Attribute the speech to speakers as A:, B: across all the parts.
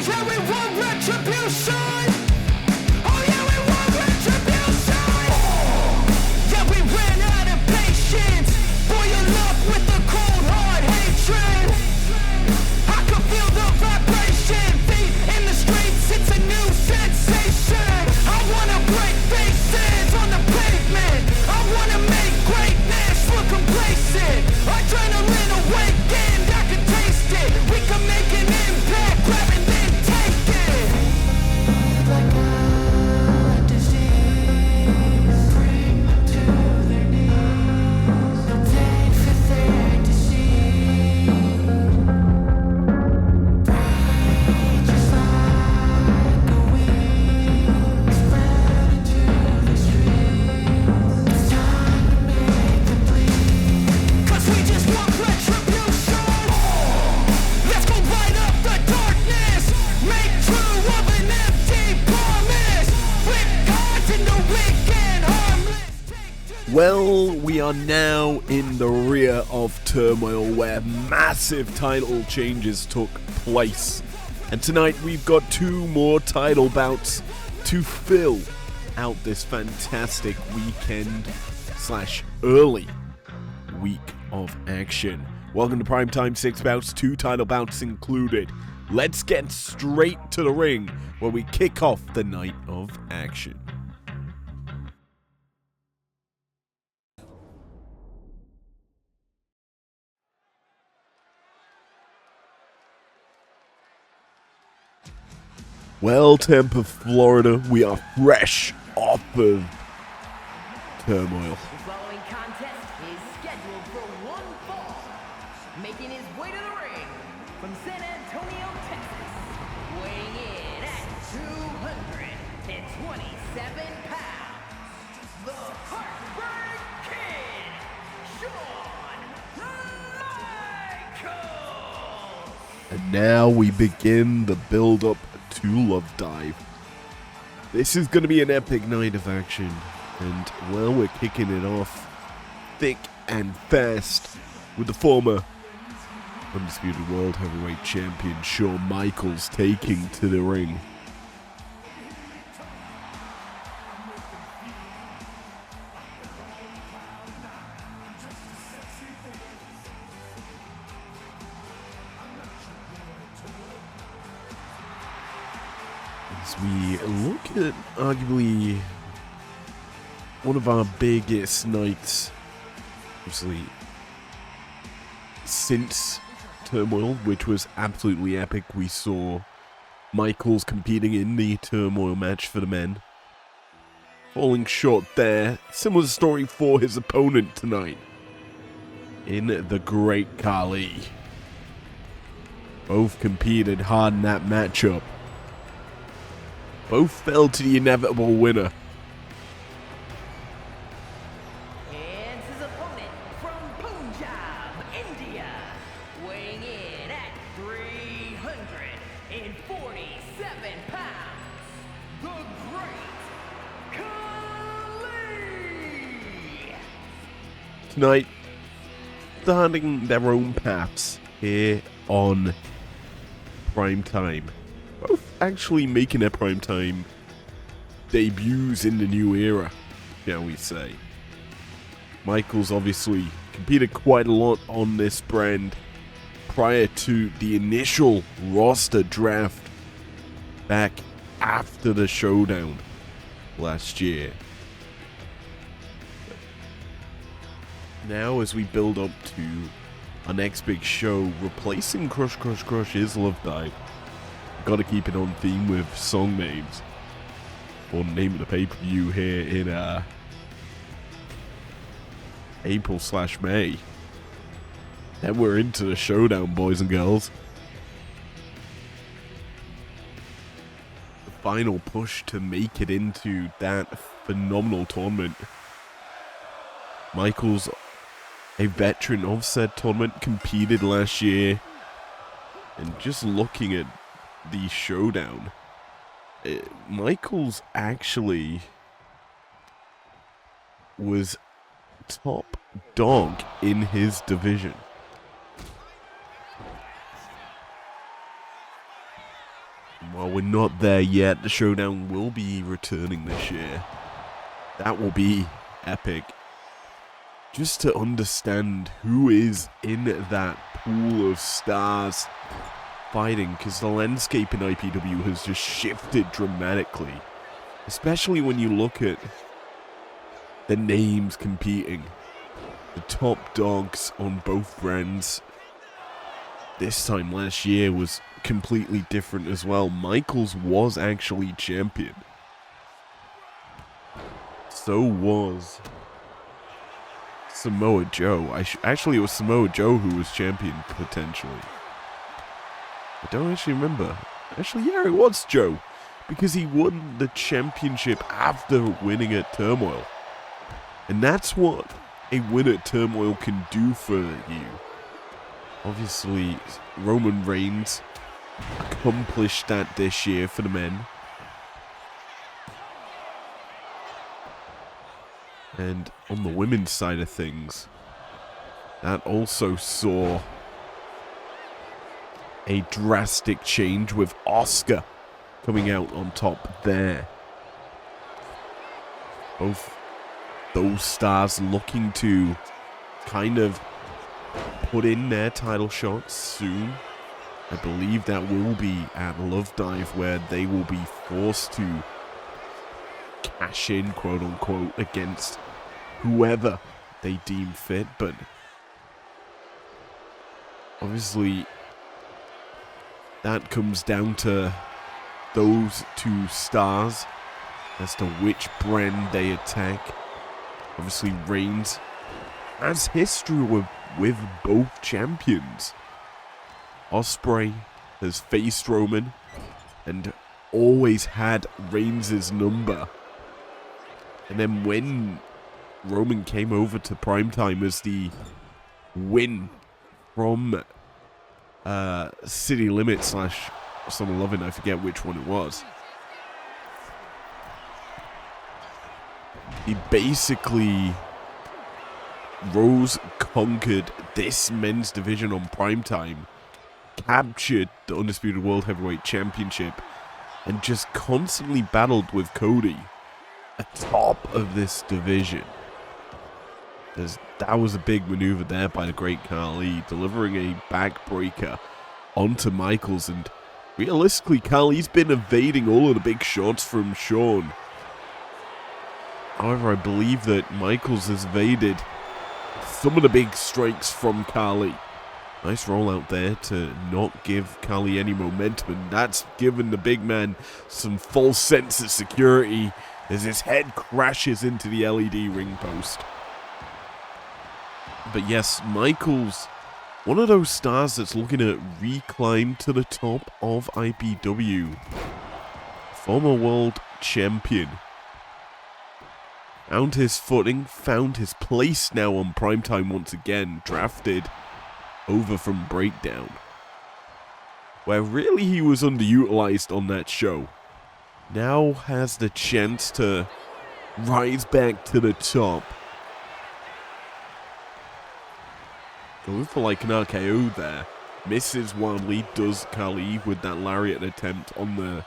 A: Yeah, we want retribution. Oh yeah, we want retribution. Yeah, we ran out of patience. Boil up with the cold hard hatred. I can feel the vibration. Feet in the streets, it's a new sensation. I wanna break faces on the pavement. I wanna make greatness look complacent. Adrenaline awakened, I can taste it. We can make an impact, grab and then take it. Like a disease, bring them to their knees. Pain for their disease. Breathe just like a weed, spread into the streets. It's time to make them bleed. 'Cause we just want retribution. Let's go light up the darkness. Make true of an empty promise. Flip cards in the weekend, harmless.
B: Well, we are now in the rear of turmoil where massive title changes took place. And tonight we've got 2 more title bouts to fill out this fantastic weekend / early week of action. Welcome to Primetime, 6 bouts, 2 title bouts included. Let's get straight to the ring where we kick off the night of action. Well, Tampa, Florida, we are fresh off of turmoil.
C: The following contest is scheduled for one fall. Making his way to the ring from San Antonio, Texas, weighing in at 227 pounds, the Heartbreak Kid, Shawn Michaels.
B: And now we begin the build-up to Love Dive. This is going to be an epic night of action. And, well, we're kicking it off thick and fast with the former Undisputed World Heavyweight Champion Shawn Michaels taking to the ring. As we look at arguably one of our biggest nights, obviously, since Turmoil, which was absolutely epic. We saw Michaels competing in the Turmoil match for the men, falling short there. Similar story for his opponent tonight in the Great Khali. Both competed hard in that matchup. Both fell to the inevitable winner.
C: And his opponent from Punjab, India, weighing in at 347 pounds, the Great Khali.
B: Tonight, starting their own paths here on Primetime. Both actually making their Primetime debuts in the new era, shall we say. Michaels obviously competed quite a lot on this brand prior to the initial roster draft back after the showdown last year. Now as we build up to our next big show, replacing Crush is Love Dive. Gotta keep it on theme with song names. Or the name of the pay-per-view here in April/May. Then we're into the showdown, boys and girls. The final push to make it into that phenomenal tournament. Michaels, a veteran of said tournament, competed last year. And just looking at the showdown, Michaels actually was top dog in his division. While we're not there yet, the showdown will be returning this year. That will be epic. Just to understand who is in that pool of stars fighting, because the landscape in IPW has just shifted dramatically. Especially when you look at the names competing. The top dogs on both brands. This time last year was completely different as well. Michaels was actually champion. So was Samoa Joe. Actually, it was Samoa Joe who was champion, potentially. I don't actually remember. Actually, yeah, it was Joe. Because he won the championship after winning at Turmoil. And that's what a win at Turmoil can do for you. Obviously, Roman Reigns accomplished that this year for the men. And on the women's side of things, that also saw a drastic change with Asuka coming out on top there. Both those stars looking to kind of put in their title shots soon. I believe that will be at Love Dive, where they will be forced to cash in, quote unquote, against whoever they deem fit. But obviously that comes down to those two stars as to which brand they attack. Obviously Reigns has history with both champions. Ospreay has faced Roman and always had Reigns' number. And then when Roman came over to Primetime as the win from City Limit / Summer Lovin', I forget which one it was. He basically conquered this men's division on Primetime, captured the Undisputed World Heavyweight Championship, and just constantly battled with Cody atop of this division. That was a big maneuver there by the great Khali, delivering a backbreaker onto Michaels, and realistically, Khali's been evading all of the big shots from Shawn. However, I believe that Michaels has evaded some of the big strikes from Khali. Nice roll out there to not give Khali any momentum, and that's given the big man some false sense of security as his head crashes into the LED ring post. But yes, Michaels, one of those stars that's looking to reclimb to the top of IPW. Former world champion. Found his footing, found his place now on Primetime once again, drafted over from Breakdown, where really he was underutilized on that show. Now has the chance to rise back to the top. Going for like an RKO there. Misses wildly, does Khali with that lariat attempt on the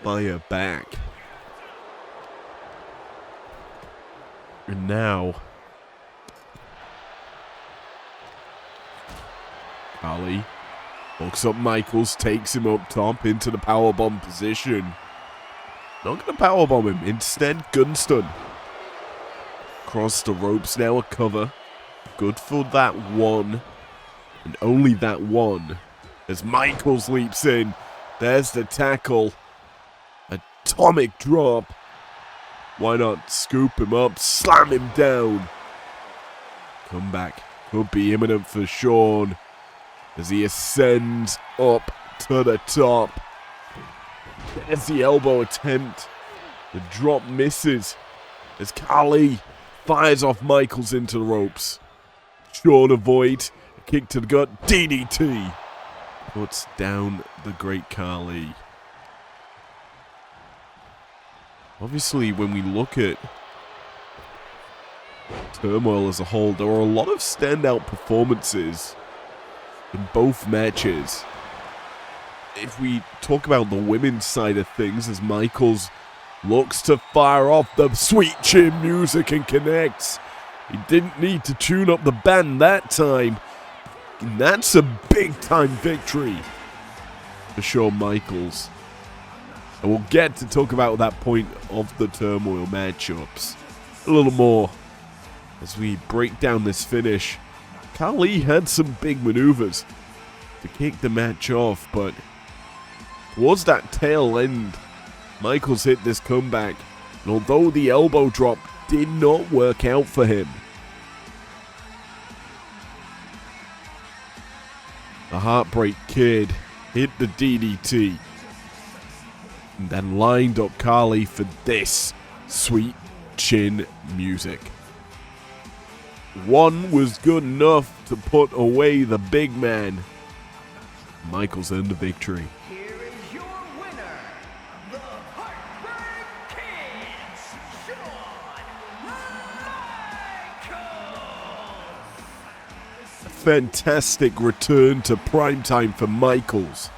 B: fire back. And now Khali hooks up Michaels, takes him up top into the powerbomb position. Not going to powerbomb him, instead gunstun. Across the ropes now, a cover. Good for that one, and only that one, as Michaels leaps in. There's the tackle. Atomic drop. Why not scoop him up, slam him down. Comeback could be imminent for Shawn as he ascends up to the top. There's the elbow attempt. The drop misses as Khali fires off Michaels into the ropes. Shawn avoid. A kick to the gut. DDT. Puts down the great Khali. Obviously, when we look at Turmoil as a whole, there are a lot of standout performances in both matches. if we talk about the women's side of things, as Michaels looks to fire off the sweet chin music and connects. He didn't need to tune up the band that time. And that's a big-time victory for Shawn Michaels. And we'll get to talk about that point of the Turmoil matchups a little more as we break down this finish. Khali had some big maneuvers to kick the match off, but towards that tail end, Michaels hit this comeback, and although the elbow drop did not work out for him, the Heartbreak Kid hit the DDT and then lined up Khali for this sweet chin music. One was good enough to put away the big man. Michaels earned the victory.
C: Here is your winner, the Heartbreak Kid, Shawn Michaels.
B: A fantastic return to primetime for Michaels.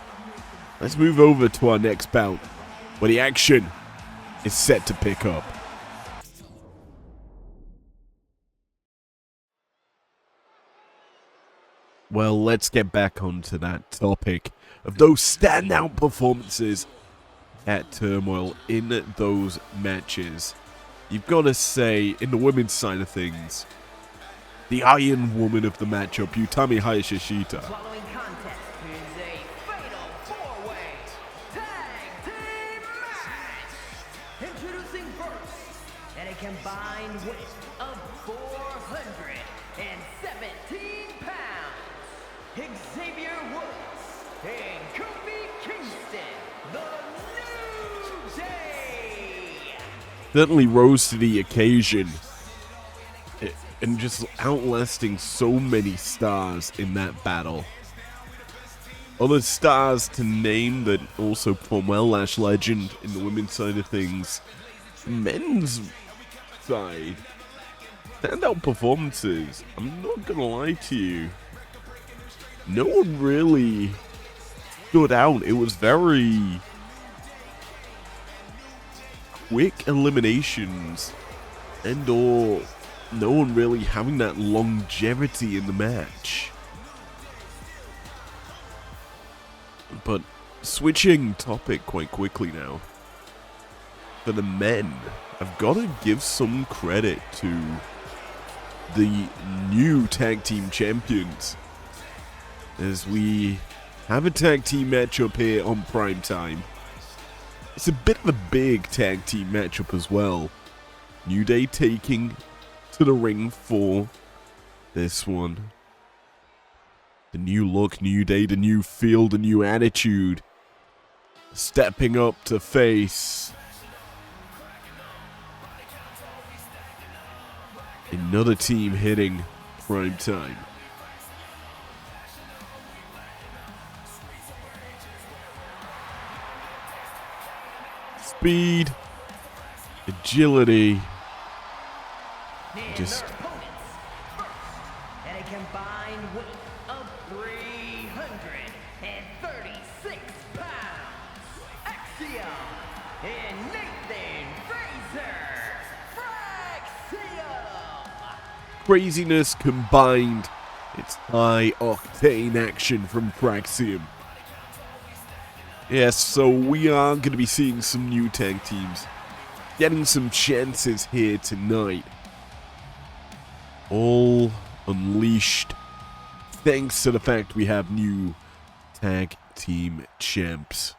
B: Let's move over to our next bout, where the action is set to pick up. Well, let's get back onto that topic of those standout performances at Turmoil in those matches. You've got to say, in the women's side of things, the Iron Woman of the matchup, Utami Hayashishita.
C: Following contest is a fatal four-way tag team match. Introducing first, at a combined weight of 417 pounds, Xavier Woods and Kofi Kingston, the New Day.
B: Certainly rose to the occasion and just outlasting so many stars in that battle. Other stars to name that also perform well, Lash Legend in the women's side of things. Men's side, standout performances. I'm not gonna lie to you. No one really stood out. It was very quick eliminations and or no one really having that longevity in the match. But switching topic quite quickly now, for the men, I've got to give some credit to the new tag team champions, as we have a tag team matchup here on Primetime. It's a bit of a big tag team matchup as well. New Day taking to the ring for this one. The new look, New Day, the new feel, the new attitude. Stepping up to face another team hitting Primetime. Speed, agility, just
C: At a combined weight of 336 pounds, Axiom and Nathan Frazier.
B: craziness combined. It's high octane action from Praxium. Yes, so we are going to be seeing some new tag teams getting some chances here tonight. All unleashed thanks to the fact we have new tag team champs.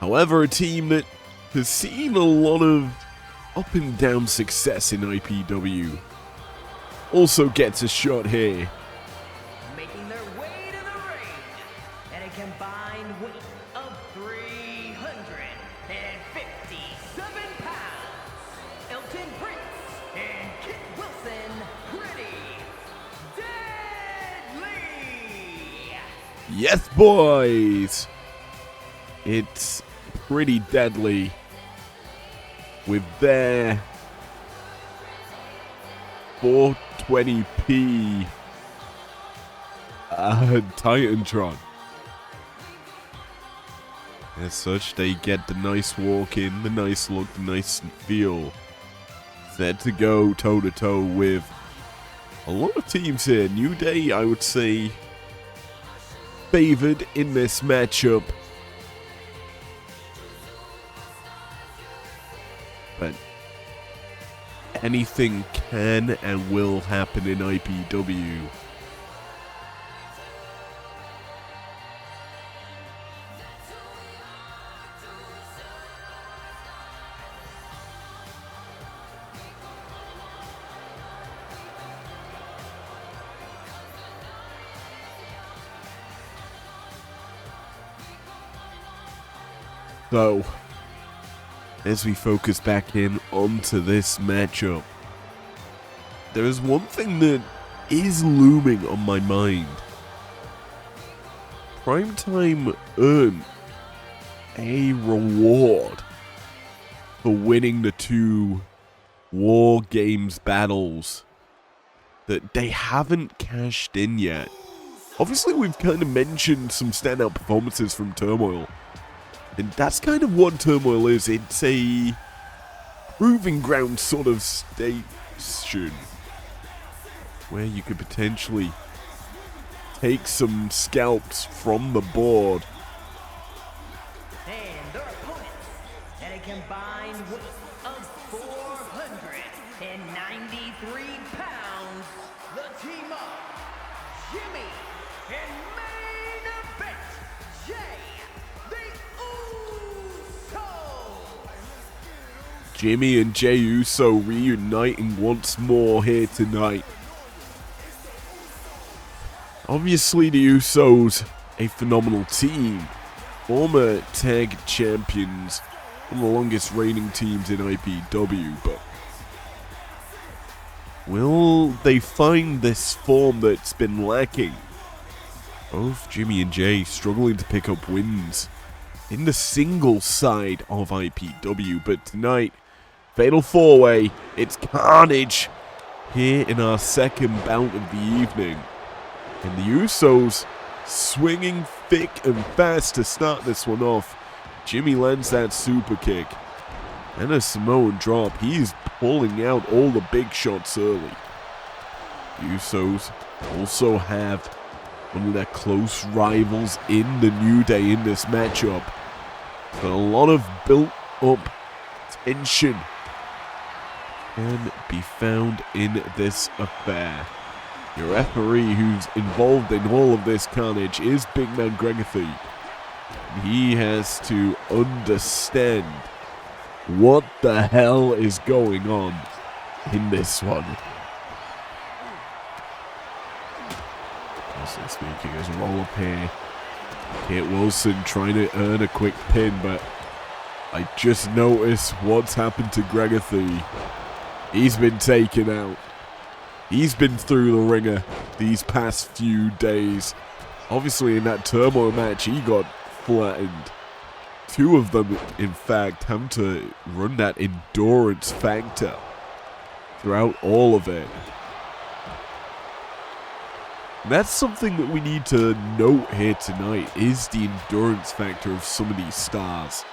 B: However, a team that has seen a lot of up and down success in IPW also gets a shot here.
C: Making their way to the ring at a combined weight of 357 pounds, Elton Prince and Kit Wilson, Pretty Deadly.
B: Yes, boys! It's Pretty Deadly with their 420p Titantron. As such, they get the nice walk in, the nice look, the nice feel. Set to go toe-to-toe with a lot of teams here. New Day, I would say, favored in this matchup. But anything can and will happen in IPW. So, as we focus back in onto this matchup, there is one thing that is looming on my mind. Primetime earned a reward for winning the 2 War Games battles that they haven't cashed in yet. Obviously, we've kind of mentioned some standout performances from Turmoil. And that's kind of what Turmoil is. It's a proving ground sort of station where you could potentially take some scalps from the board.
C: And their opponents at a combined weight of 493 pounds, the team of Jimmy and main event Jay the Uso.
B: Jimmy and Jey Uso reuniting once more here tonight. Obviously, the Usos, a phenomenal team. Former tag champions, one of the longest reigning teams in IPW, but will they find this form that's been lacking? Both Jimmy and Jay struggling to pick up wins in the singles side of IPW, but tonight, Fatal 4-Way, it's carnage here in our second bout of the evening. And the Usos swinging thick and fast to start this one off. Jimmy lands that super kick. And a Samoan drop. He's pulling out all the big shots early. The Usos also have one of their close rivals in the New Day in this matchup. But a lot of built-up tension can be found in this affair. Your referee who's involved in all of this carnage is Big Man Gregathy. He has to understand what the hell is going on in this one. Also speaking, as a roll-up here, Kate Wilson trying to earn a quick pin, but I just noticed what's happened to Gregathy. He's been taken out. He's been through the ringer these past few days. Obviously, in that Turmoil match, he got flattened. 2 of them, in fact, having to run that endurance factor throughout all of it. And that's something that we need to note here tonight, is the endurance factor of some of these stars.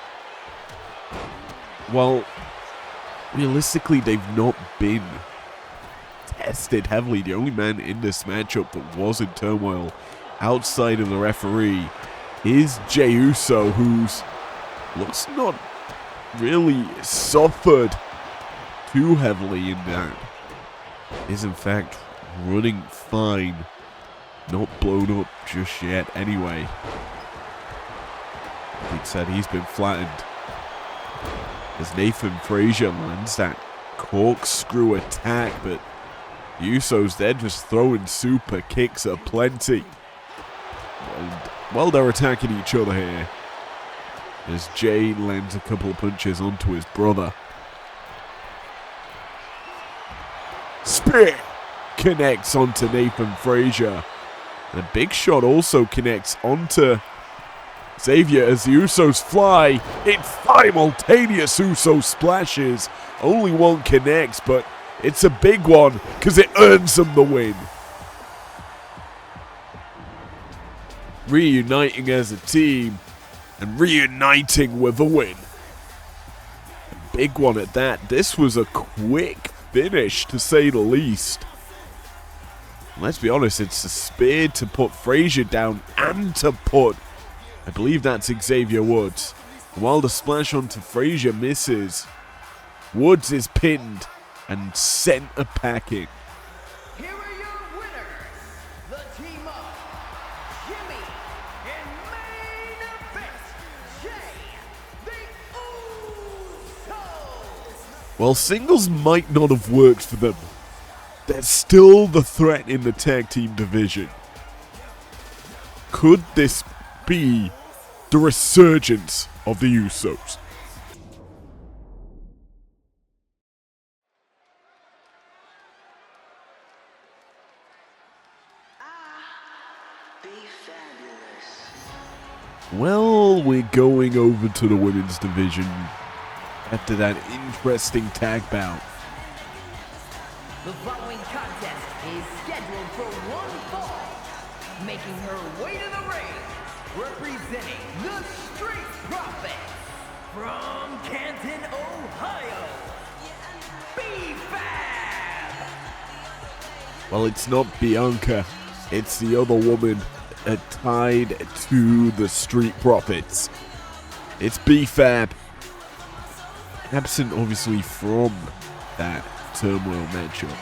B: Well, realistically, they've not been tested heavily. The only man in this matchup that was in Turmoil outside of the referee is Jey Uso, who's looks not really suffered too heavily in that. Is in fact running fine. Not blown up just yet anyway. Like said, he's been flattened. As Nathan Frazier lands that corkscrew attack, but Usos, they're just throwing super kicks aplenty. And while they're attacking each other here, as Jay lands a couple of punches onto his brother. Spear connects onto Nathan Frazier. And a big shot also connects onto Xavier as the Usos fly. It's simultaneous Uso splashes. Only one connects, but it's a big one because it earns them the win. reuniting as a team and reuniting with a win. A big one at that. This was a quick finish, to say the least. Let's be honest, it's a spear to put Frazier down and to put, I believe that's Xavier Woods. While the splash onto Frazier misses, Woods is pinned and sent a packing.
C: Here are your winners, the team of Jimmy and main event, Jay the Usos.
B: While singles might not have worked for them, they're still the threat in the tag team division. Could this be the resurgence of the Usos? Well, we're going over to the women's division after that interesting tag bout.
C: The following contest is scheduled for one fall. Making her way to the ring, representing the Street Profits from Canton, Ohio, B-Fab.
B: Well, it's not Bianca, it's the other woman tied to the Street Profits. It's B-Fab. Absent, obviously, from that turmoil matchup.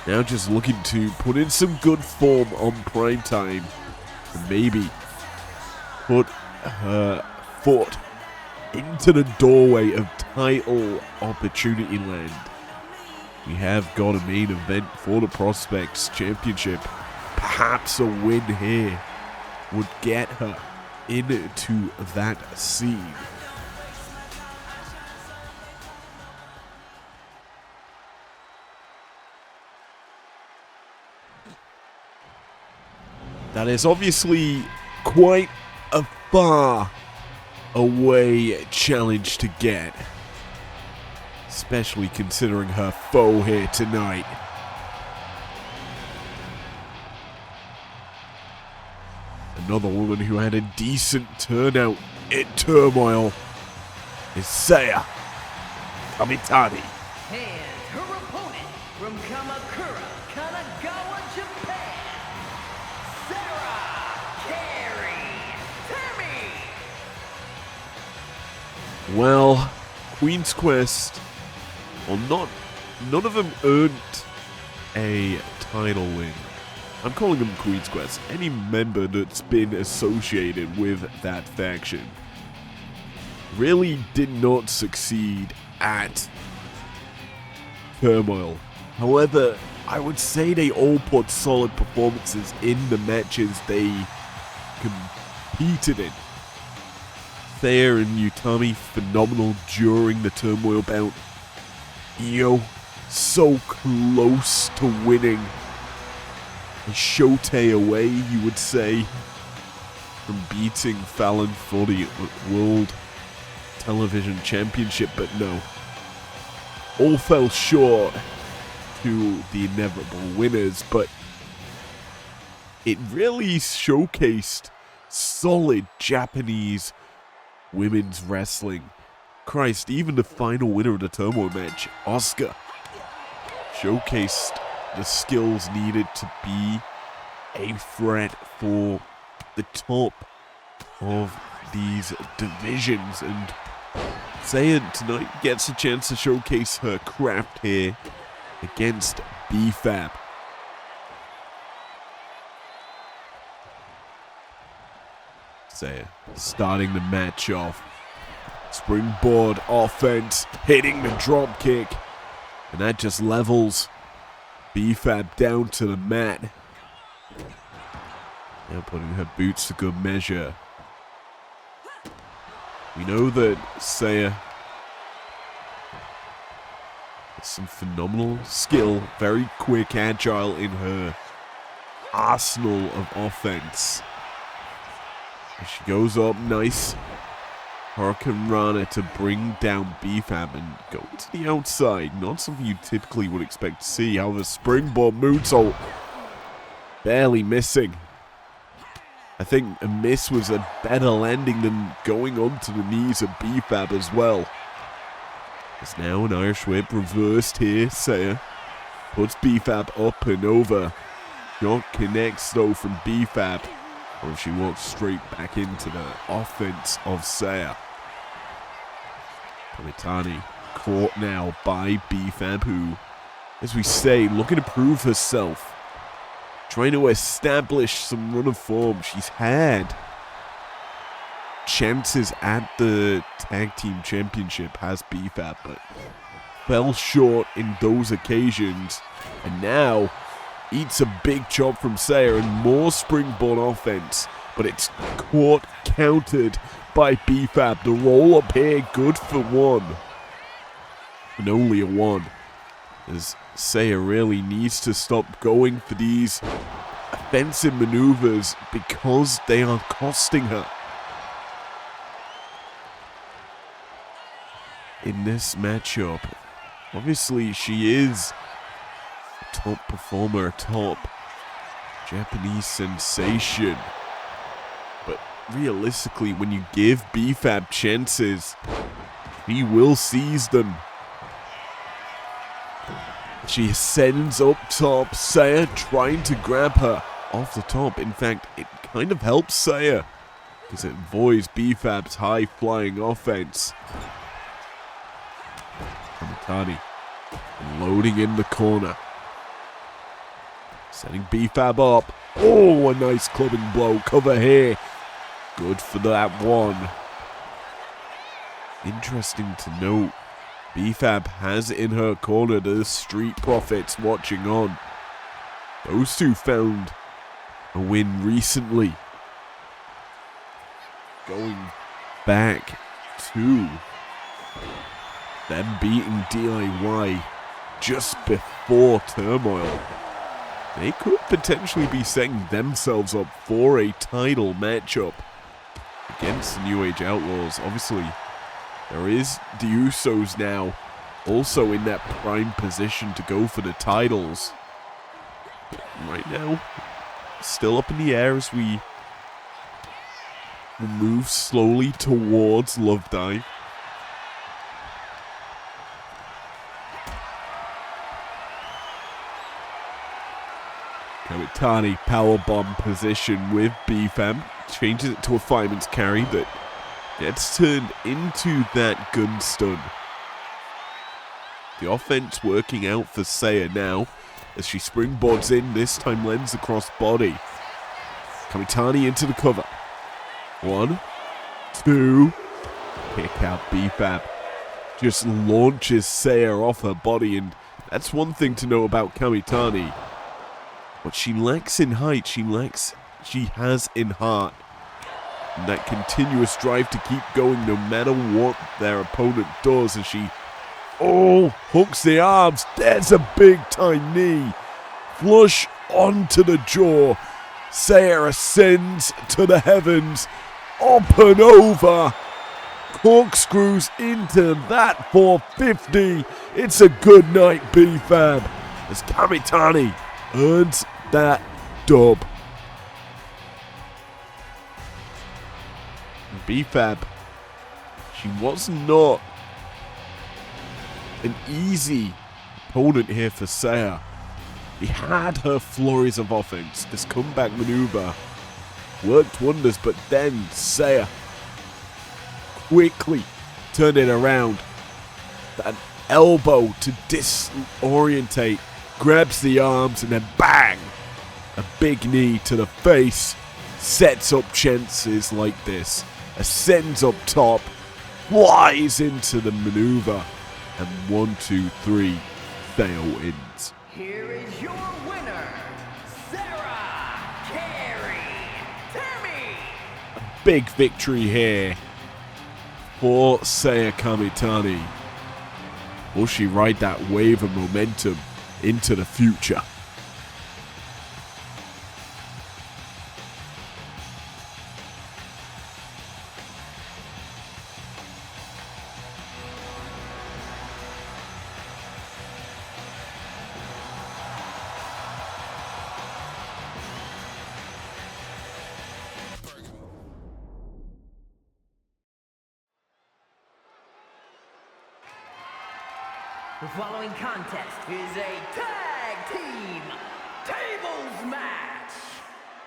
B: Now just looking to put in some good form on Primetime and maybe put her foot into the doorway of title opportunity land. We have got a main event for the Prospects Championship. Perhaps a win here would get her into that scene. That is obviously quite a far away challenge to get, especially considering her foe here tonight. Another woman who had a decent turnout in Turmoil is Saya Kamitani.
C: And her opponent from Kamakura, Kanagawa, Japan, Sarah Carey Tammy.
B: Well, Queen's Quest, well, none of them earned a title win. I'm calling them Queen's Quest. Any member that's been associated with that faction really did not succeed at Turmoil. However, I would say they all put solid performances in the matches they competed in. Thea and Utami, phenomenal during the Turmoil bout. Io, so close to winning a Shote away, you would say, from beating Fallon for the World Television Championship, but no. All fell short to the inevitable winners, but it really showcased solid Japanese women's wrestling. Christ, even the final winner of the Turmoil match, Asuka, showcased the skills needed to be a threat for the top of these divisions, and Saya tonight gets a chance to showcase her craft here against B-Fab. Saya starting the match off. Springboard offense, hitting the drop kick, and that just levels B-Fab down to the mat. Now putting her boots to good measure. We know that Saya has some phenomenal skill, very quick, agile in her arsenal of offense. As she goes up, nice Hurricane Rana to bring down B-Fab and go to the outside. Not something you typically would expect to see. However, springboard moonsault barely missing. I think a miss was a better landing than going onto the knees of BFAB as well. There's now an Irish whip reversed here. Saya puts BFAB up and over. Shot connects though from BFAB. Or she walks straight back into the offense of Saya. Kamitani caught now by BFAB, who, as we say, looking to prove herself. Trying to establish some run of form. She's had chances at the tag team championship, has BFAB, but fell short in those occasions. And now eats a big chop from Saya and more springboard offense, but it's caught, countered by BFAB. The roll up here, good for one. And only a one. As Saya really needs to stop going for these offensive maneuvers because they are costing her. In this matchup, obviously she is a top performer, a top Japanese sensation. But realistically, when you give BFAB chances, he will seize them. She ascends up top, Saya trying to grab her off the top. In fact, it kind of helps Saya because it avoids BFAB's high-flying offense. Kamitani loading in the corner. Setting BFAB up. Oh, a nice clubbing blow. Cover here. Good for that one. Interesting to note, BFAB has in her corner the Street Profits watching on. Those two found a win recently. Going back to them beating DIY just before Turmoil. They could potentially be setting themselves up for a title matchup against the New Age Outlaws. Obviously, there is the Usos now also in that prime position to go for the titles. But right now, still up in the air as we move slowly towards Love Dive. Kamitani powerbomb position with BFAB. Changes it to a fireman's carry that gets turned into that gun stun. The offense working out for Saya now as she springboards in, this time lends across body. Kamitani into the cover. 1, 2. Kick out BFAB. Just launches Saya off her body, and that's one thing to know about Kamitani. What she lacks in height, she has in heart. And that continuous drive to keep going no matter what their opponent does, as she hooks the arms. There's a big time knee. Flush onto the jaw. Saya ascends to the heavens. Up and over. Corkscrews into that 450. It's a good night, BFAB, as Kamitani earns that dub. BFAB, she was not an easy opponent here for Saya. He had her flurries of offense. This comeback maneuver worked wonders, but then Saya quickly turned it around. That elbow to disorientate, grabs the arms, and then bang! A big knee to the face sets up chances like this. Ascends up top, flies into the maneuver, and 1, 2, 3, Saya wins.
C: Here is your winner, Sarah Carey Tammy.
B: Big victory here for Saya Kamitani. Will she ride that wave of momentum into the future?
C: The following contest is a tag team tables match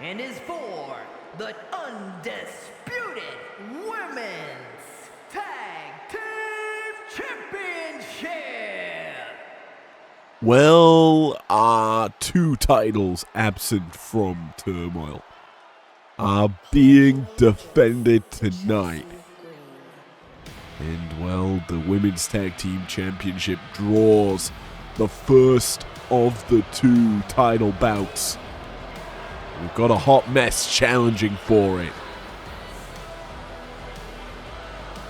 C: and is for the undisputed women's tag team championship.
B: Well, our two titles absent from Turmoil are being defended tonight. And, well, the Women's Tag Team Championship draws the first of the two title bouts. We've got a hot mess challenging for it.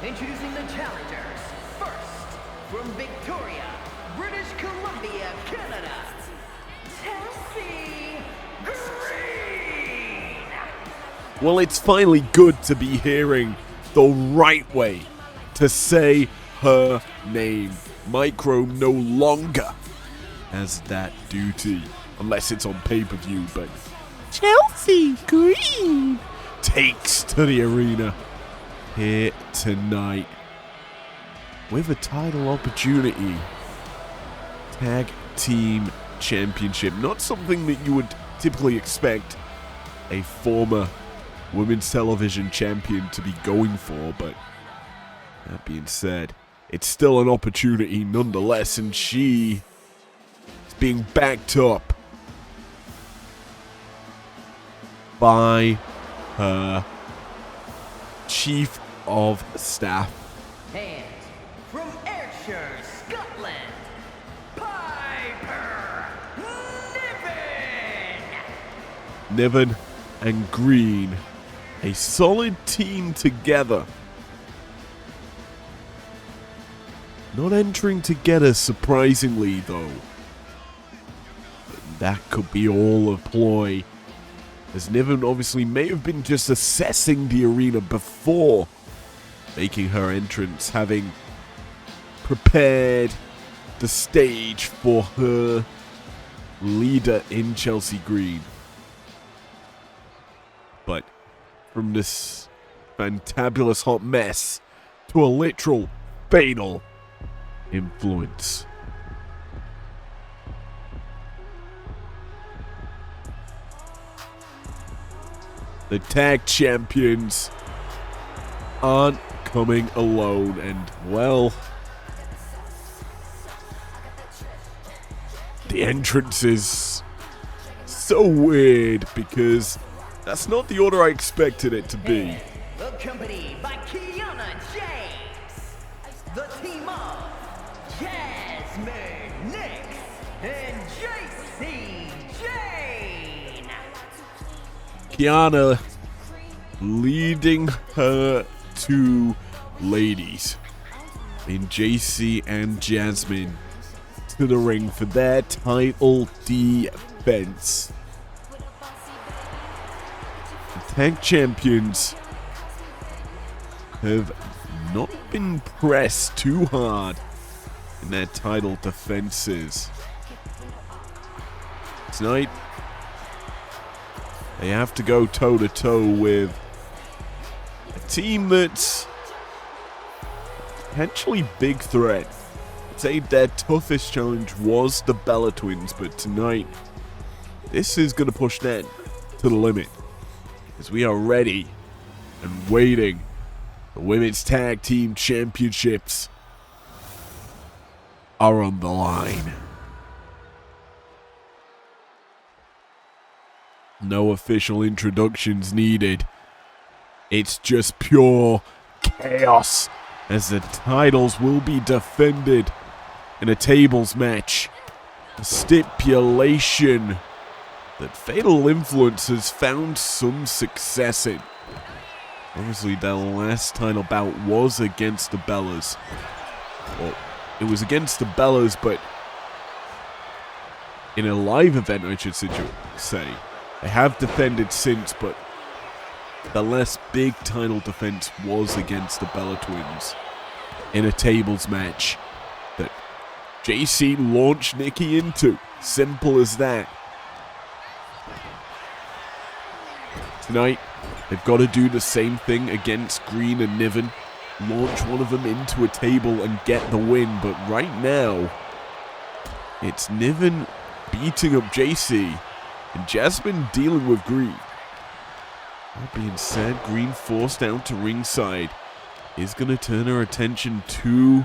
C: Introducing the challengers. First, from Victoria, British Columbia, Canada, Chelsea Green.
B: Well, it's finally good to be hearing the right way to say her name. Micro no longer has that duty, unless it's on pay-per-view, but Chelsea Green takes to the arena here tonight with a title opportunity. Tag Team Championship. Not something that you would typically expect a former women's television champion to be going for, but that being said, it's still an opportunity nonetheless, and she is being backed up by her Chief of Staff.
C: And from Ayrshire, Scotland, Piper Niven.
B: Niven and Green, a solid team together. Not entering together, surprisingly, though. But that could be all a ploy, as Niven obviously may have been just assessing the arena before making her entrance, having prepared the stage for her leader in Chelsea Green. But from this fantabulous hot mess to a literal fatal influence. The tag champions aren't coming alone, and well, the entrance is so weird because that's not the order I expected it to be.
C: Accompanied by Kiana James, the team of Jasmine Nix and JC Jane.
B: Kiana leading her two ladies in JC and Jasmine to the ring for their title defense. The tag champions have not been pressed too hard in their title defenses. Tonight, they have to go toe-to-toe with a team that's potentially big threat. I'd say their toughest challenge was the Bella Twins, but tonight, this is going to push them to the limit, as we are ready and waiting. The Women's Tag Team Championships are on the line. No official introductions needed. It's just pure chaos, as the titles will be defended in a tables match. A stipulation that Fatal Influence has found some success in. Obviously, their last title bout was against the Bellas. Well, it was against the Bellas, but in a live event, I should say. They have defended since, but the last big title defense was against the Bella Twins in a tables match that JC launched Nikki into. Simple as that. Tonight, they've got to do the same thing against Green and Niven. Launch one of them into a table and get the win, but right now, It's Niven beating up JC and Jasmine dealing with Green. That being said, Green forced down to ringside is going to turn her attention to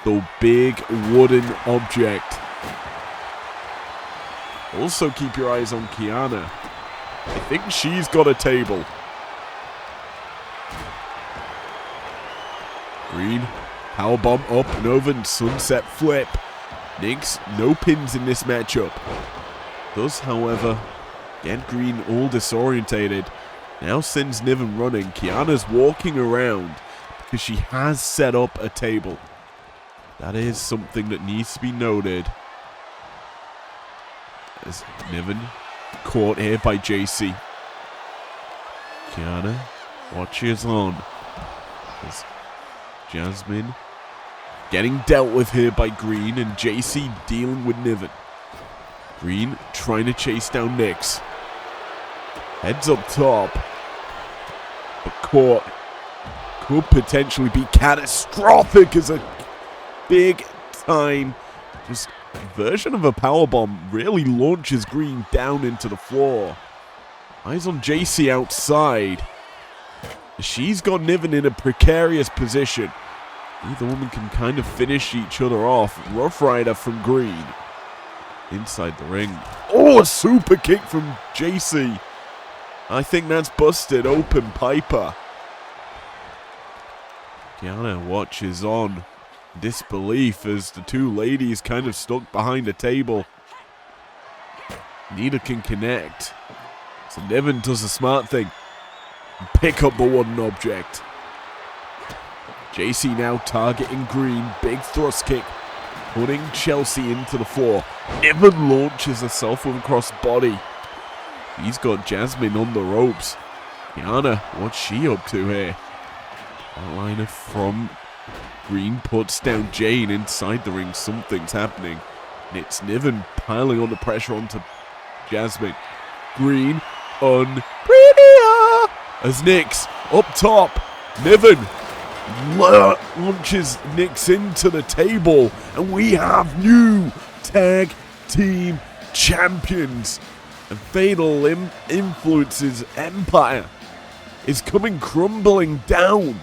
B: the big wooden object. Also keep your eyes on Kiana. I think she's got a table. Green, powerbomb up and over and sunset flip. Nyx, no pins in this matchup. Does, however, get Green all disorientated. Now sends Niven running. Kiana's walking around because she has set up a table. That is something that needs to be noted. As Niven caught here by JC. Kiana watches on. As Jasmine getting dealt with here by Green and JC dealing with Niven. Green trying to chase down Nyx. Heads up top. But caught. Could potentially be catastrophic as a big time just version of a powerbomb really launches Green down into the floor. Eyes on JC outside. She's got Niven in a precarious position. Either woman can kind of finish each other off. Rough Rider from Green. Inside the ring. Oh, a super kick from JC. I think that's busted open Piper. Kiana watches on. Disbelief as the two ladies kind of stuck behind a table. Neither can connect. So Niven does a smart thing. Pick up the wooden object. JC now targeting Green. Big thrust kick. Putting Chelsea into the floor. Niven launches herself with a crossbody. He's got Jasmine on the ropes. Kiana, what's she up to here? Liner from Green puts down Jane inside the ring. Something's happening. And it's Niven piling on the pressure onto Jasmine. Green on prettier as Nyx up top. Niven launches Nyx into the table. And we have new tag team champions. And Fatal Influences Empire is coming crumbling down.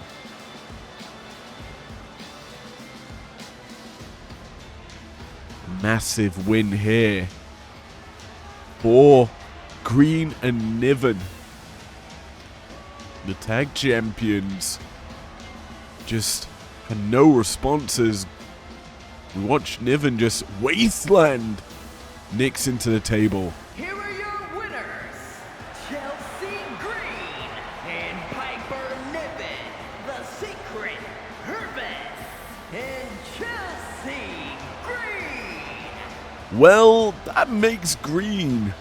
B: Massive win here for Green and Niven. The tag champions just had no responses. We watched Niven just wasteland Nyx into the table.
C: Here are your winners, Chelsea Green and Piper Niven, The Secret, Hervis, and Chelsea Green.
B: Well, that makes Green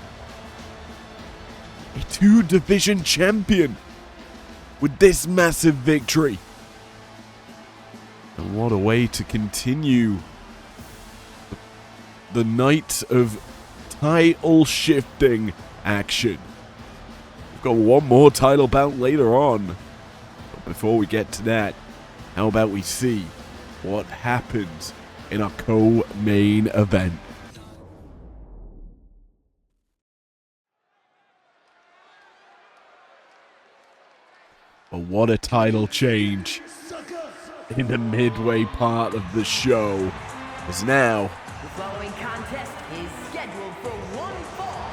B: a 2-division champion with this massive victory. And what a way to continue the night of title shifting action. We've got one more title bout later on. But before we get to that, how about we see what happens in our co-main event. But what a title change in the midway part of the show. As now,
C: The following contest is scheduled for one fall.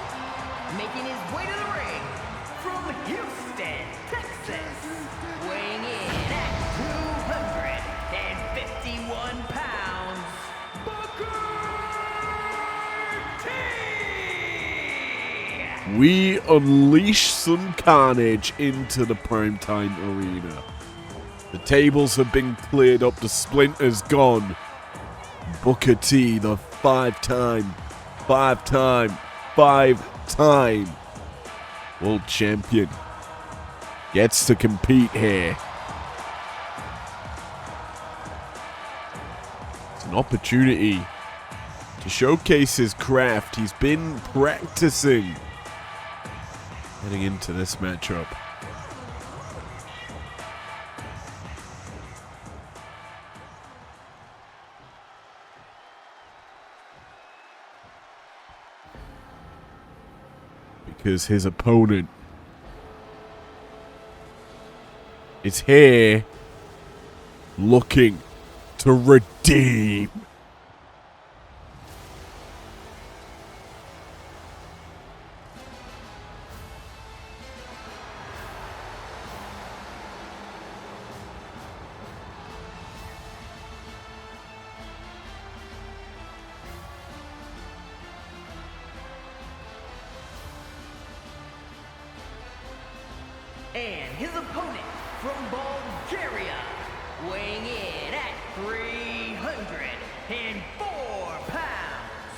C: Making his way to the ring from Houston, Texas, weighing in at 251 pounds, Booker T.
B: we unleash some carnage into the Primetime arena. The tables have been cleared up, the splinters gone. Booker T, the five-time world champion, gets to compete here. It's an opportunity to showcase his craft. He's been practicing heading into this matchup. because his opponent is here looking to redeem.
C: And his opponent from Bulgaria, weighing in at 304 pounds,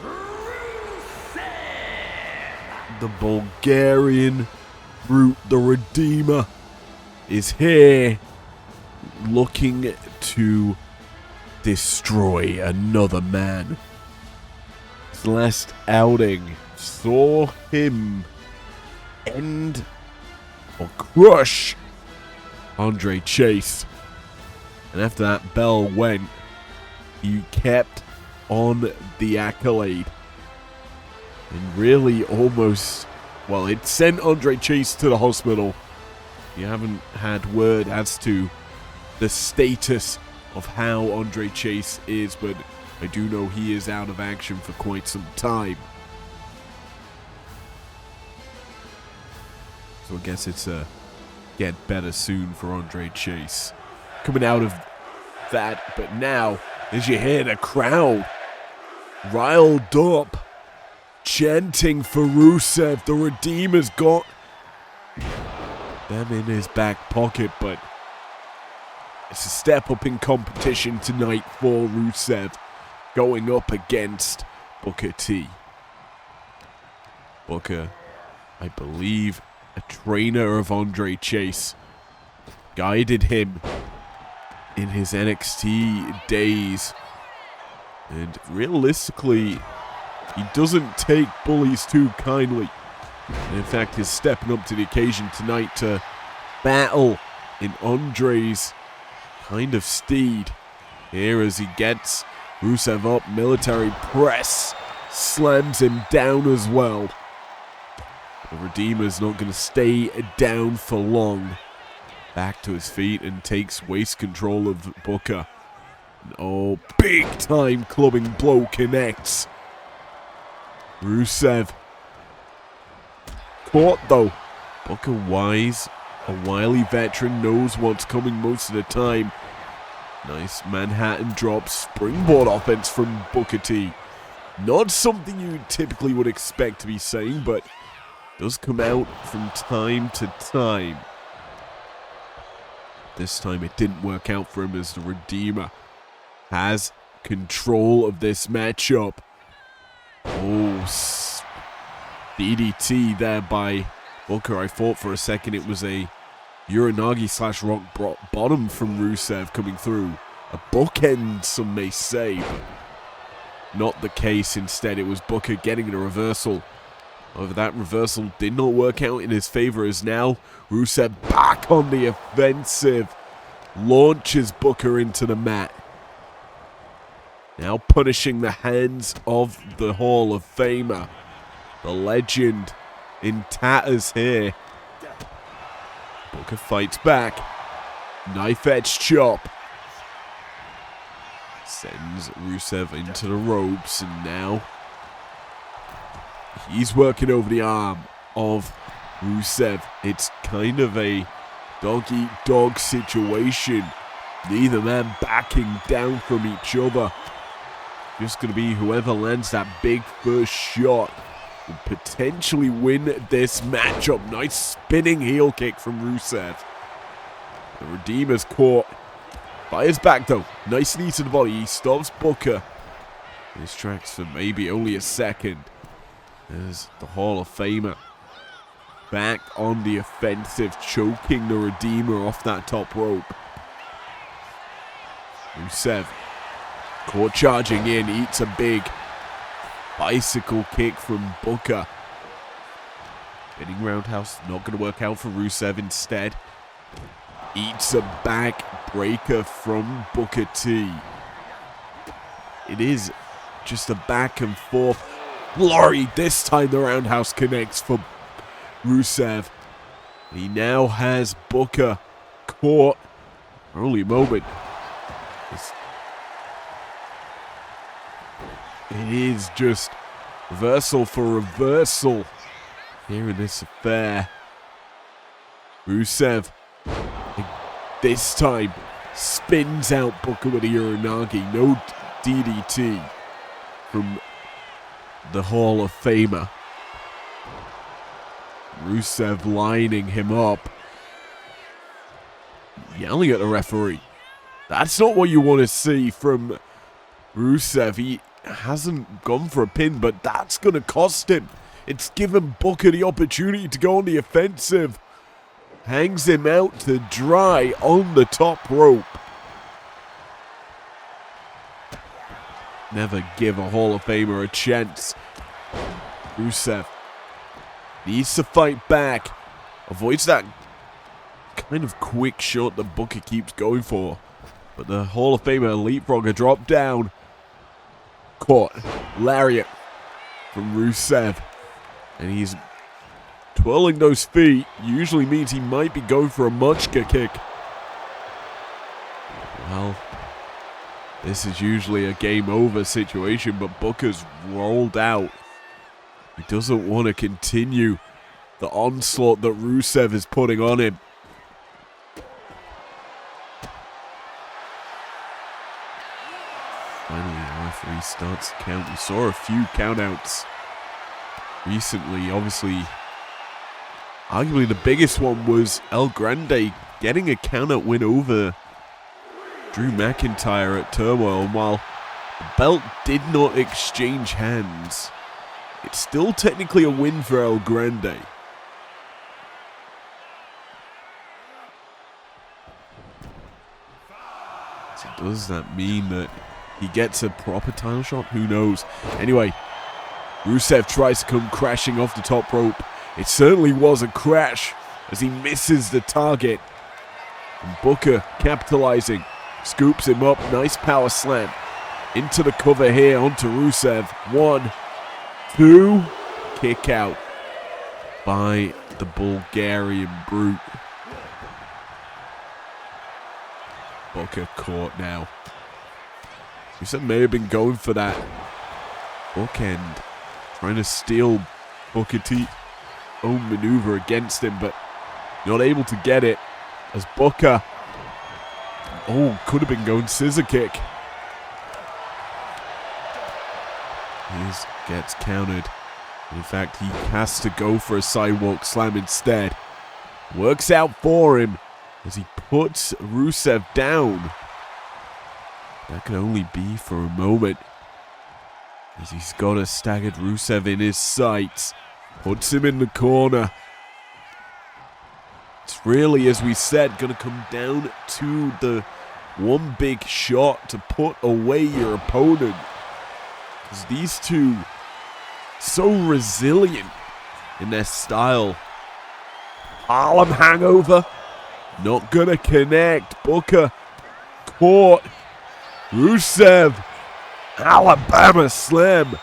C: Rusev!
B: The Bulgarian Brute, the Redeemer, is here looking to destroy another man. His last outing saw him end or crush Andre Chase. And after that bell went, he kept on the accolade. And really almost, well, it sent Andre Chase to the hospital. You haven't had word as to the status of how Andre Chase is, but I do know he is out of action for quite some time. So I guess it's a get better soon for Andre Chase. Coming out of that, but now, as you hear the crowd riled up, chanting for Rusev, the Redeemer's got them in his back pocket, but it's a step up in competition tonight for Rusev, going up against Booker T. Booker, I believe, a trainer of Andre Chase, guided him in his NXT days, and realistically, he doesn't take bullies too kindly, and in fact is stepping up to the occasion tonight to battle in Andre's kind of steed. Here as he gets Rusev up, military press, slams him down as well. The Redeemer's not going to stay down for long. Back to his feet and takes waist control of Booker. Oh, big time clubbing blow connects. Rusev caught though. Booker wise, a wily veteran, knows what's coming most of the time. Nice Manhattan drop, springboard offense from Booker T. Not something you typically would expect to be saying, but does come out from time to time. This time it didn't work out for him as the Redeemer has control of this matchup. Oh, DDT there by Booker. I thought for a second it was a Uranagi / rock bottom from Rusev coming through. A bookend, some may say, but not the case. Instead, it was Booker getting the reversal. However, that reversal did not work out in his favor, as now Rusev back on the offensive, launches Booker into the mat. Now punishing the hands of the Hall of Famer. The legend in tatters here. Booker fights back. Knife edge chop. Sends Rusev into the ropes, and now he's working over the arm of Rusev. It's kind of a dog-eat-dog situation. Neither man backing down from each other. Just going to be whoever lands that big first shot will potentially win this matchup. Nice spinning heel kick from Rusev. The Redeemer's caught. Fires back though. Nice knee to the body. He stops Booker in his tracks for maybe only a second. There's the Hall of Famer back on the offensive, choking the Redeemer off that top rope. Rusev caught charging in, eats a big bicycle kick from Booker. Spinning roundhouse, not going to work out for Rusev. Instead, eats a back breaker from Booker T. It is just a back and forth Lori, this time the roundhouse connects for Rusev. He now has Booker caught for only a moment. It is just reversal for reversal here in this affair. Rusev, this time, spins out Booker with a Uranagi. No DDT from the Hall of Famer. Rusev lining him up. Yelling at the referee. That's not what you want to see from Rusev. He hasn't gone for a pin, but that's going to cost him. It's given Booker the opportunity to go on the offensive. Hangs him out to dry on the top rope. Never give a Hall of Famer a chance. Rusev needs to fight back. Avoids that kind of quick shot that Booker keeps going for. But the Hall of Famer leapfrogger dropped down. Caught. Lariat from Rusev. And he's twirling those feet. Usually means he might be going for a Munchka kick. Well, this is usually a game over situation, but Booker's rolled out. He doesn't want to continue the onslaught that Rusev is putting on him. Finally, the referee starts to count. We saw a few countouts recently. Obviously, arguably the biggest one was El Grande getting a countout win over Drew McIntyre at Turmoil. And while the belt did not exchange hands, it's still technically a win for El Grande. So does that mean that he gets a proper title shot? Who knows? Anyway, Rusev tries to come crashing off the top rope. It certainly was a crash as he misses the target. And Booker capitalizing. Scoops him up. Nice power slam. Into the cover here onto Rusev. 1, 2. Kick out by the Bulgarian Brute. Booker caught now. Rusev may have been going for that bookend. Trying to steal Booker T's own maneuver against him, but not able to get it. As Booker, could have been going scissor kick. He gets countered. In fact, he has to go for a sidewalk slam instead. Works out for him as he puts Rusev down. That can only be for a moment, as he's got a staggered Rusev in his sights. Puts him in the corner. It's really, as we said, going to come down to the one big shot to put away your opponent. Because these two, so resilient in their style. Harlem Hangover, not going to connect. Booker caught. Rusev, Alabama Slam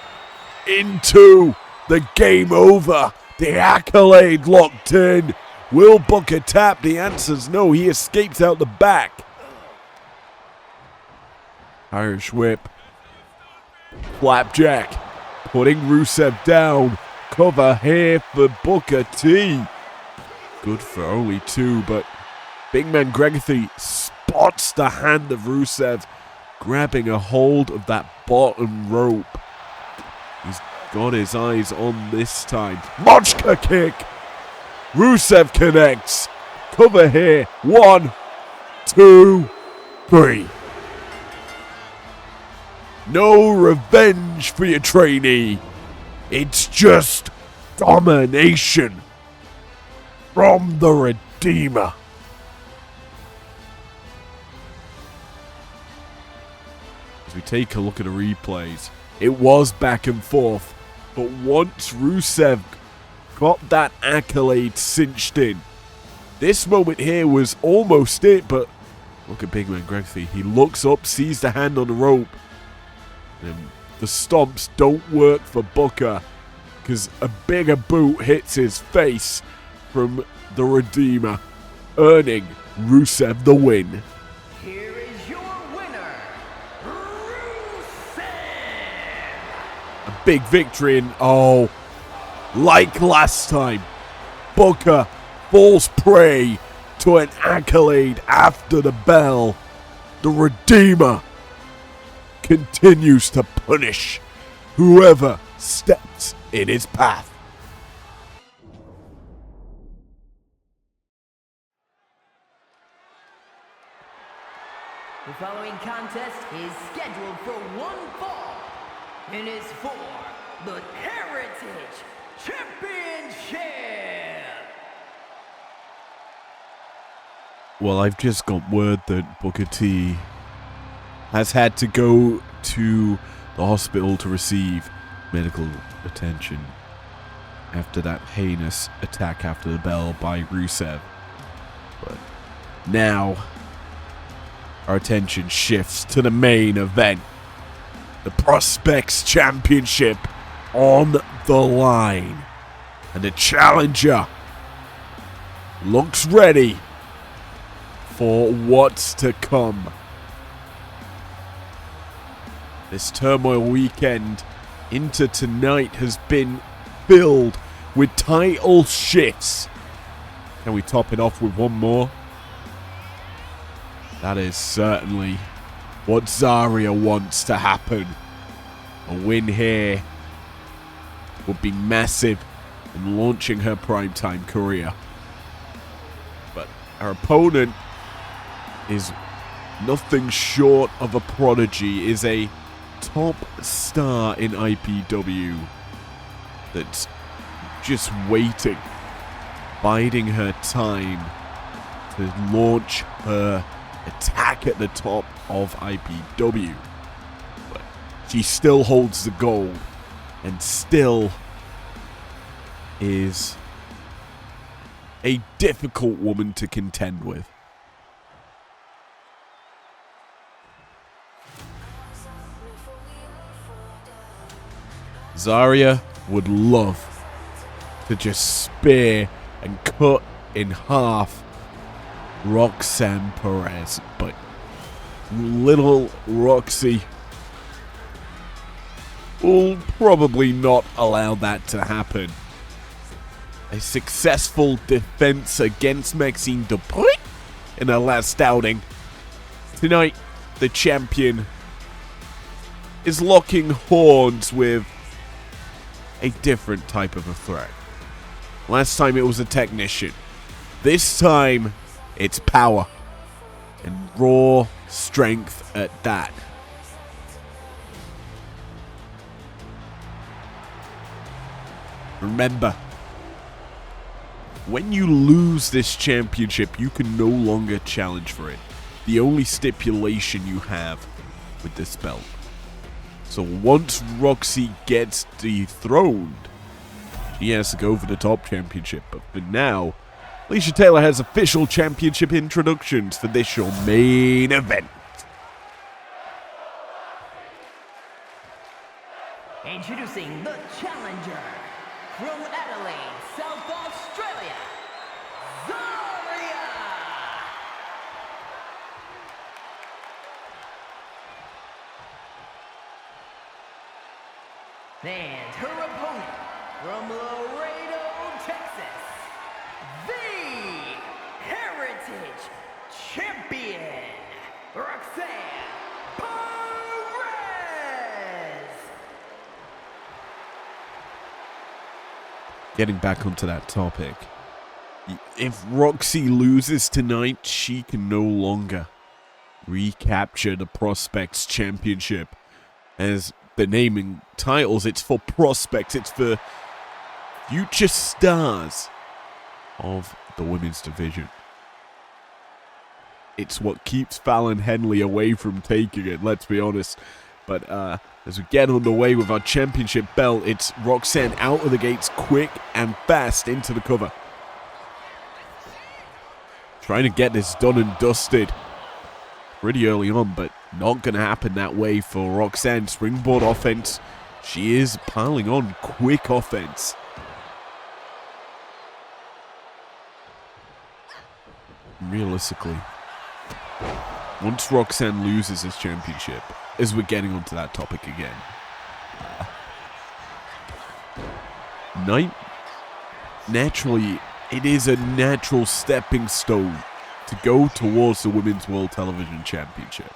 B: into the game over. The accolade locked in. Will Booker tap? The answer's no. He escapes out the back. Irish whip. Flapjack. Putting Rusev down. Cover here for Booker T. Good for only 2, but big man Gregory spots the hand of Rusev, grabbing a hold of that bottom rope. He's got his eyes on this time. Munchka kick. Rusev connects. Cover here. 1, 2, 3. No revenge for your trainee. It's just domination from the Redeemer. As we take a look at the replays, it was back and forth, but once Rusev got that accolade cinched in, this moment here was almost it, but look at big man Gregory. He looks up, sees the hand on the rope, and the stomps don't work for Booker because a bigger boot hits his face from the Redeemer, earning Rusev the win.
C: Here is your winner, Rusev!
B: A big victory, and like last time, Booker falls prey to an accolade after the bell. The Redeemer continues to punish whoever steps in his path.
C: The following contest is scheduled for one fall and is for the Heritage Championship.
B: Well, I've just got word that Booker T has had to go to the hospital to receive medical attention after that heinous attack after the bell by Rusev. But now our attention shifts to the main event. The Prospects Championship on the line. And the challenger looks ready for what's to come. This Turmoil weekend into tonight has been filled with title shifts. Can we top it off with one more? That is certainly what Zarya wants to happen. A win here would be massive in launching her Primetime career. But her opponent is nothing short of a prodigy, is a top star in IPW that's just waiting, biding her time to launch her attack at the top of IPW. But she still holds the gold and still is a difficult woman to contend with. Zarya would love to just spear and cut in half Roxanne Perez, but little Roxy will probably not allow that to happen. A successful defense against Maxine Dupree in her last outing. Tonight, the champion is locking horns with a different type of a threat. Last time it was a technician. This time, it's power. And raw strength at that. Remember, when you lose this championship, you can no longer challenge for it. The only stipulation you have with this belt. So once Roxy gets dethroned, she has to go for the top championship. But for now, Alicia Taylor has official championship introductions for this your main event.
C: Introducing the challenger from Adelaide, South Australia, Zarya! And her opponent from Laredo, Texas, the Heritage Champion, Roxanne Perez!
B: Getting back onto that topic, if Roxy loses tonight, she can no longer recapture the Prospects Championship. As the naming titles, it's for prospects, it's for future stars of the women's division. It's what keeps Fallon Henley away from taking it, let's be honest. But as we get underway with our championship belt, it's Roxanne out of the gates quick and fast into the cover. Trying to get this done and dusted pretty early on, but Not going to happen that way for Roxanne. Springboard offense. She is piling on quick offense. Realistically, once Roxanne loses this championship, as we're getting onto that topic again, naturally, it is a natural stepping stone to go towards the Women's World Television Championship.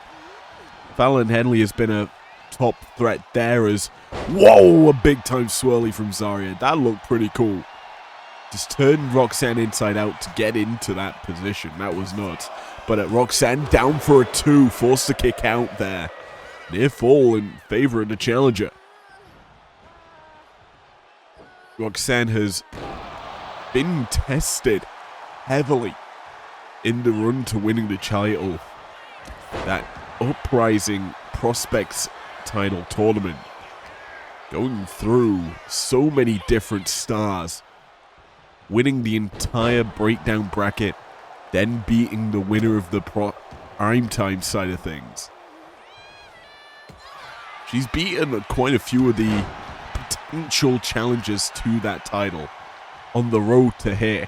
B: Fallon Henley has been a top threat there as, whoa, a big time swirly from Zarya. That looked pretty cool. Just turned Roxanne inside out to get into that position. That was nuts. But at Roxanne down for a 2, forced to kick out there. Near fall in favor of the challenger. Roxanne has been tested heavily in the run to winning the title. That Uprising Prospects title tournament. Going through so many different stars. Winning the entire breakdown bracket, then beating the winner of the Primetime side of things. She's beaten quite a few of the potential challengers to that title on the road to here.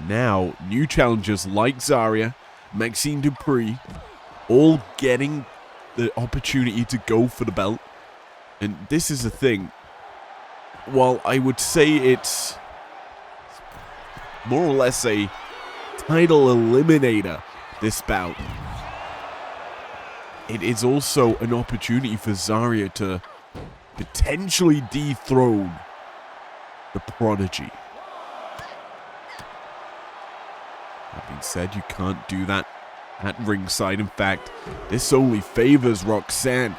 B: Now, new challengers like Zarya, Maxine Dupree, all getting the opportunity to go for the belt. And this is the thing. While I would say it's more or less a title eliminator, this bout, it is also an opportunity for Zarya to potentially dethrone the Prodigy. That being said, you can't do that at ringside. In fact, this only favors Roxanne.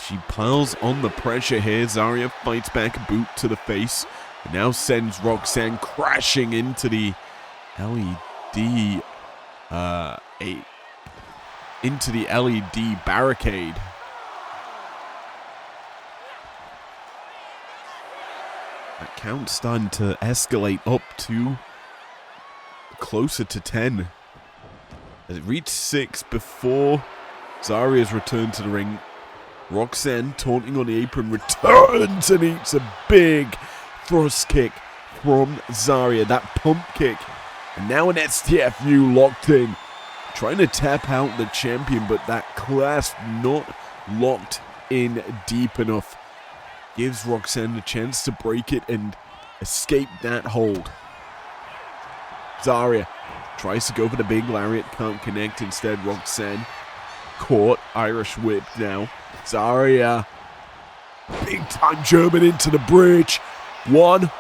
B: She piles on the pressure here. Zarya fights back, a boot to the face. And now sends Roxanne crashing into the LED, into the LED barricade. That count's starting to escalate up to closer to 10. As it reached 6 before Zarya's returned to the ring. Roxanne, taunting on the apron, returns and eats a big thrust kick from Zarya. That pump kick. And now an STFU locked in. Trying to tap out the champion, but that clasp not locked in deep enough. Gives Roxanne a chance to break it and escape that hold. Zarya tries to go for the big lariat, can't connect. Instead, Roxanne caught. Irish whip now. Zarya, big time German into the bridge. 1.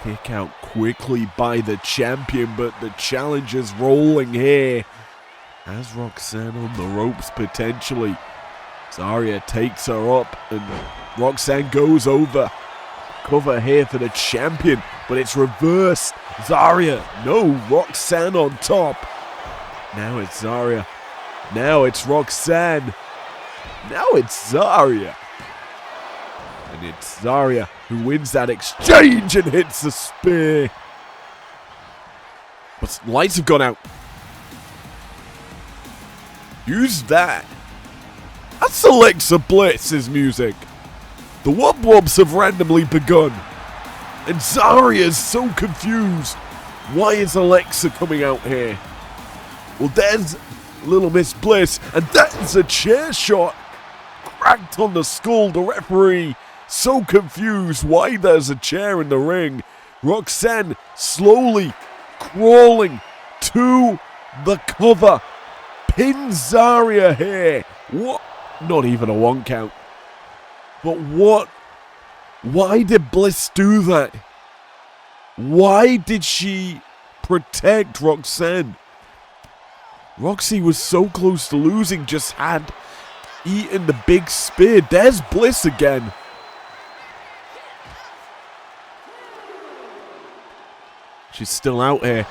B: Kick out quickly by the champion, but the challenger's rolling here. Has Roxanne on the ropes potentially. Zarya takes her up and Roxanne goes over. Cover here for the champion, but it's reversed. Zarya, no, Roxanne on top. Now it's Zarya. Now it's Roxanne. Now it's Zarya. And it's Zarya who wins that exchange and hits the spear. But lights have gone out. Who's that? That's Alexa Blitz's music. The Wub Wubs have randomly begun. And Zarya is so confused. Why is Alexa coming out here? Well, there's Little Miss Bliss, and that's a chair shot. Cracked on the skull. The referee so confused why there's a chair in the ring. Roxanne slowly crawling to the cover. Pins Zarya here. What? Not even a 1 count. But what? Why did Bliss do that? Why did she protect Roxanne? Roxy was so close to losing, just had eaten the big spear. There's Bliss again. She's still out here.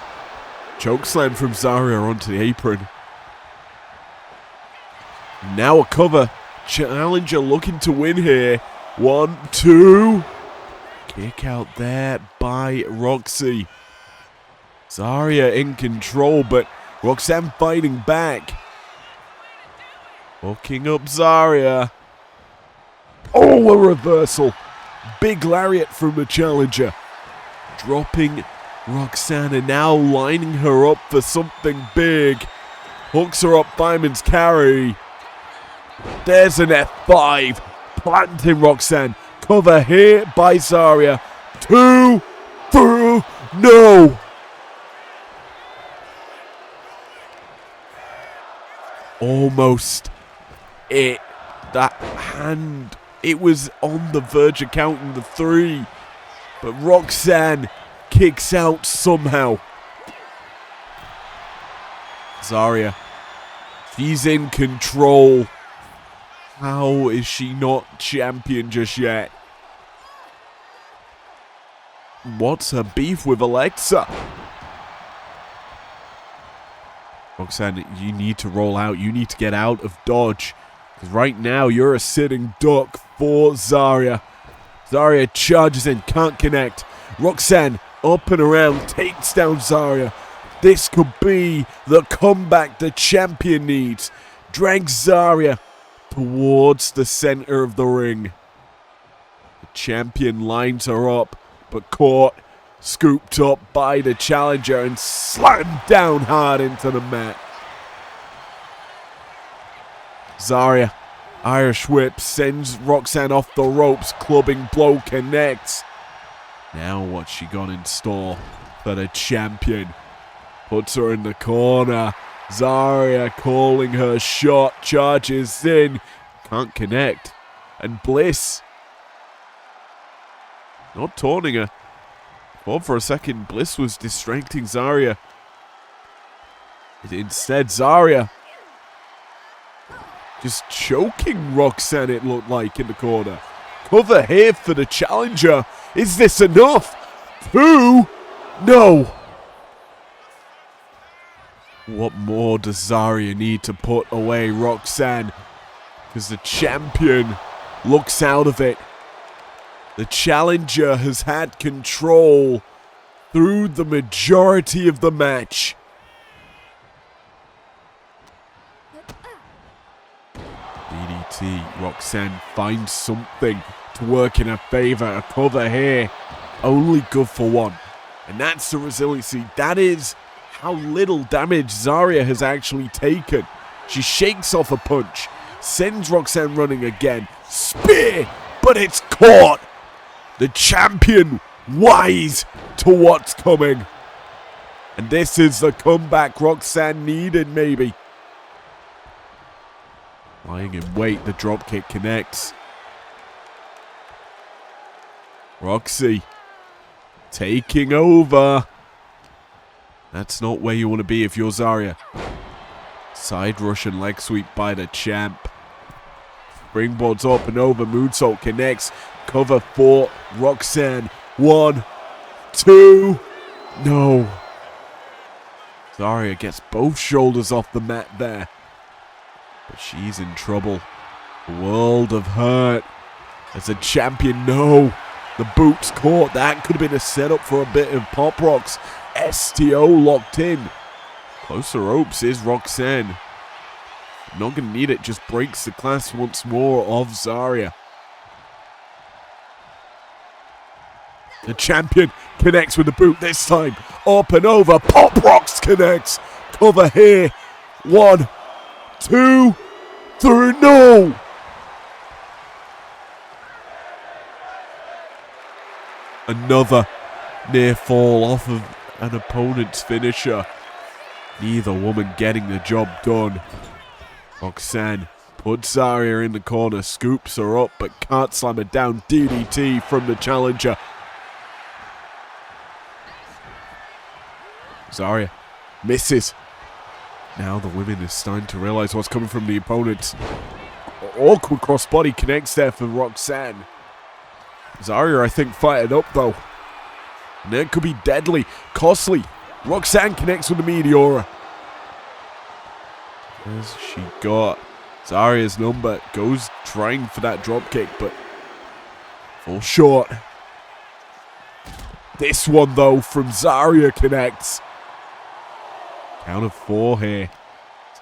B: Chokeslam from Zarya onto the apron. Now a cover. Challenger looking to win here. 1, 2. Kick out there by Roxy. Zarya in control, but Roxanne fighting back. Hooking up Zarya. Oh, a reversal. Big lariat from the challenger. Dropping Roxanne and now lining her up for something big. Hooks her up Fireman's carry. There's an F5. Planting Roxanne. Cover here by Zarya. 2 through. No. Almost. That hand. It was on the verge of counting the 3. But Roxanne kicks out somehow. Zarya. She's in control. How is she not champion just yet? What's her beef with Alexa? Roxanne, you need to roll out. You need to get out of dodge. Because right now, you're a sitting duck for Zarya. Zarya charges in, can't connect. Roxanne, up and around, takes down Zarya. This could be the comeback the champion needs. Drags Zarya towards the center of the ring. The champion lines her up, but caught, scooped up by the challenger and slammed down hard into the mat. Zarya, Irish whip, sends Roxanne off the ropes, clubbing blow connects. Now what's she got in store for the champion? Puts her in the corner. Zarya calling her shot, charges in, can't connect. And Bliss, not taunting her. Thought for a second Bliss was distracting Zarya. Instead, Zarya just choking Roxanne, it looked like, in the corner. Cover here for the challenger. Is this enough? 2? No. What more does Zarya need to put away Roxanne? Because the champion looks out of it. The challenger has had control through the majority of the match. DDT. Roxanne finds something to work in her favor. A cover here. Only good for 1. And that's the resiliency. That is how little damage Zarya has actually taken. She shakes off a punch. Sends Roxanne running again. Spear! But it's caught! The champion wise to what's coming. And this is the comeback Roxanne needed, maybe. Lying in wait, the dropkick connects. Roxy taking over. That's not where you want to be if you're Zarya. Side Russian leg sweep by the champ. Springboards up and over. Moonsault connects. Cover for Roxanne. 1, 2. No. Zarya gets both shoulders off the mat there. But she's in trouble. A world of hurt. As a champion, no. The boot's caught. That could have been a setup for a bit of Pop Rocks. STO locked in. Closer ropes is Roxanne. Not going to need it. Just breaks the class once more of Zarya. The champion connects with the boot this time. Up and over. Pop Rocks connects. Cover here. 1, 2, 3. No! Another near fall off of an opponent's finisher. Neither woman getting the job done. Roxanne puts Zarya in the corner, scoops her up, but can't slam her down. DDT from the challenger. Zarya misses. Now the women is starting to realize what's coming from the opponents. Awkward crossbody connects there for Roxanne. Zarya, I think, fired up though. And that could be deadly, costly. Roxanne connects with the Meteora. Has she got Zarya's number? Goes trying for that dropkick, but falls short. This one though from Zarya connects. Count of 4 here.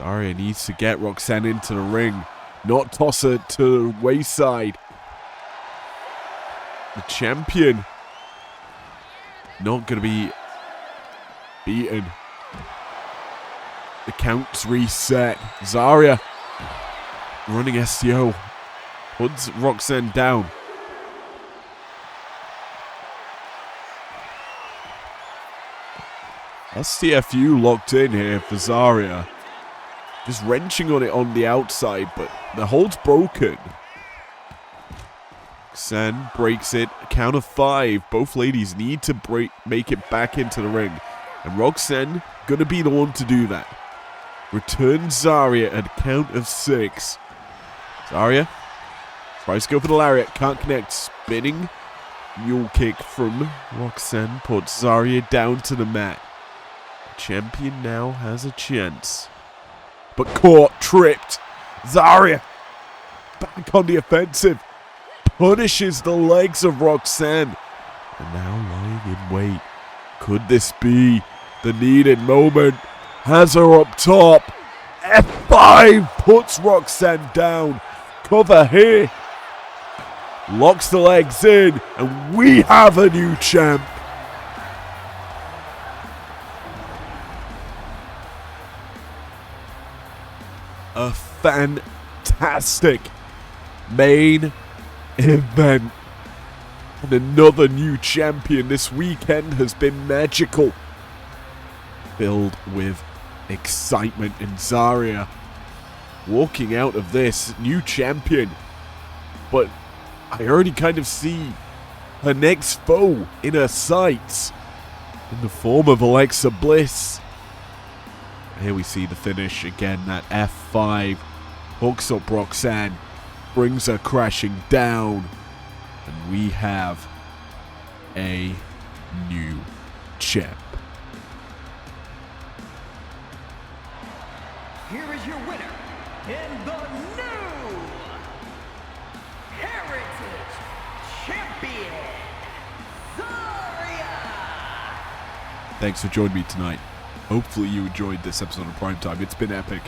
B: Zarya needs to get Roxanne into the ring, not toss her to the wayside. The champion not going to be beaten. The count's reset. Zarya running STO. Puts Roxanne down. STFU locked in here for Zarya. Just wrenching on it on the outside, but the hold's broken. Roxanne breaks it. Count of 5. Both ladies need to make it back into the ring. And Roxanne gonna be the one to do that. Return Zarya at count of 6. Zarya tries to go for the lariat. Can't connect. Spinning mule kick from Roxanne puts Zarya down to the mat. The champion now has a chance. But caught, tripped. Zarya back on the offensive. Punishes the legs of Roxanne. And now lying in wait. Could this be the needed moment? Has her up top. F5 puts Roxanne down. Cover here. Locks the legs in. And we have a new champ. A fantastic main event. And another new champion this weekend has been magical. Filled with excitement, and Zarya walking out of this new champion. But I already kind of see her next foe in her sights in the form of Alexa Bliss. Here we see the finish again. That F5 hooks up Roxanne, brings her crashing down, and we have a new champ.
C: Here is your winner, and the new Heritage Champion, Zarya!
B: Thanks for joining me tonight. Hopefully you enjoyed this episode of Primetime. It's been epic.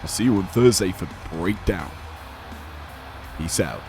B: I'll see you on Thursday for Breakdown. Peace out.